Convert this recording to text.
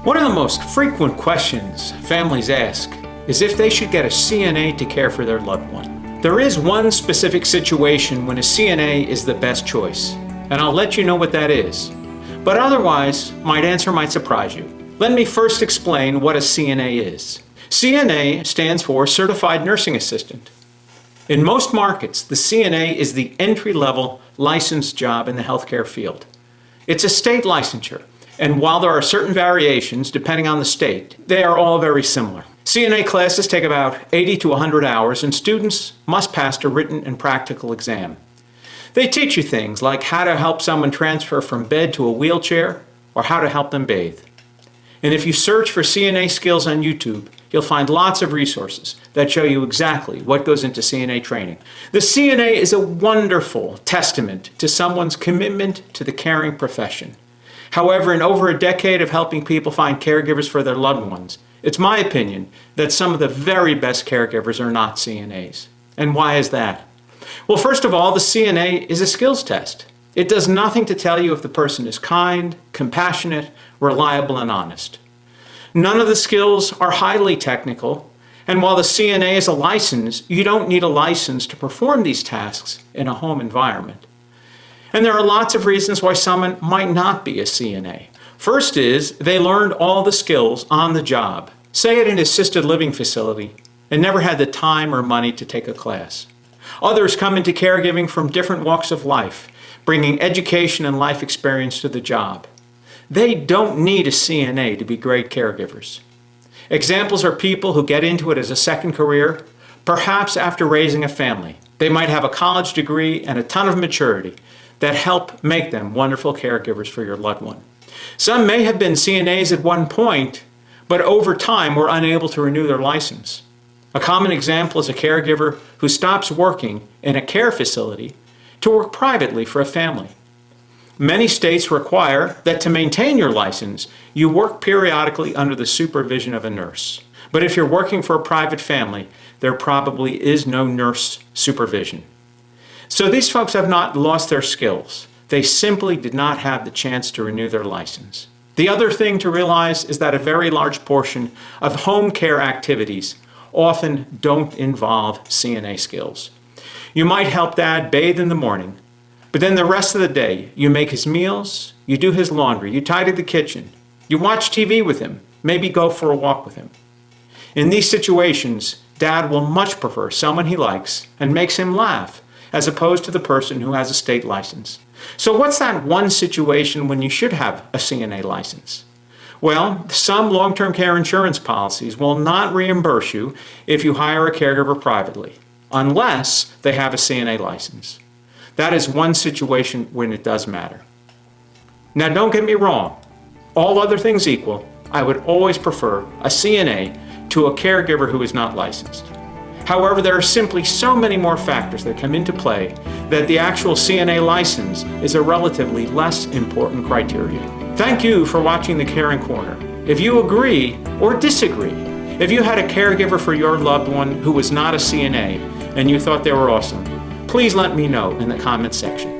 One of the most frequent questions families ask is if they should get a CNA to care for their loved one. There is one specific situation when a CNA is the best choice, and I'll let you know what that is. But otherwise, my answer might surprise you. Let me first explain what a CNA is. CNA stands for Certified Nursing Assistant. In most markets, the CNA is the entry-level licensed job in the healthcare field. It's a state licensure, and while there are certain variations depending on the state, they are all very similar. CNA classes take about 80 to 100 hours, and students must pass a written and practical exam. They teach you things like how to help someone transfer from bed to a wheelchair or how to help them bathe. And if you search for CNA skills on YouTube, you'll find lots of resources that show you exactly what goes into CNA training. The CNA is a wonderful testament to someone's commitment to the caring profession. However, in over a decade of helping people find caregivers for their loved ones, it's my opinion that some of the very best caregivers are not CNAs. And why is that? Well, first of all, the CNA is a skills test. It does nothing to tell you if the person is kind, compassionate, reliable, and honest. None of the skills are highly technical, and while the CNA is a license, you don't need a license to perform these tasks in a home environment. And there are lots of reasons why someone might not be a CNA. First is they learned all the skills on the job, say at an assisted living facility, and never had the time or money to take a class. Others come into caregiving from different walks of life, bringing education and life experience to the job. They don't need a CNA to be great caregivers. Examples are people who get into it as a second career, perhaps after raising a family. They might have a college degree and a ton of maturity that help make them wonderful caregivers for your loved one. Some may have been CNAs at one point, but over time were unable to renew their license. A common example is a caregiver who stops working in a care facility to work privately for a family. Many states require that to maintain your license, you work periodically under the supervision of a nurse. But if you're working for a private family, there probably is no nurse supervision. So these folks have not lost their skills. They simply did not have the chance to renew their license. The other thing to realize is that a very large portion of home care activities often don't involve CNA skills. You might help Dad bathe in the morning, but then the rest of the day, you make his meals, you do his laundry, you tidy the kitchen, you watch TV with him, maybe go for a walk with him. In these situations, Dad will much prefer someone he likes and makes him laugh, as opposed to the person who has a state license. So what's that one situation when you should have a CNA license? Well, some long-term care insurance policies will not reimburse you if you hire a caregiver privately, unless they have a CNA license. That is one situation when it does matter. Now, don't get me wrong. All other things equal, I would always prefer a CNA to a caregiver who is not licensed. However, there are simply so many more factors that come into play that the actual CNA license is a relatively less important criteria. Thank you for watching the Caring Corner. If you agree or disagree, if you had a caregiver for your loved one who was not a CNA and you thought they were awesome, please let me know in the comments section.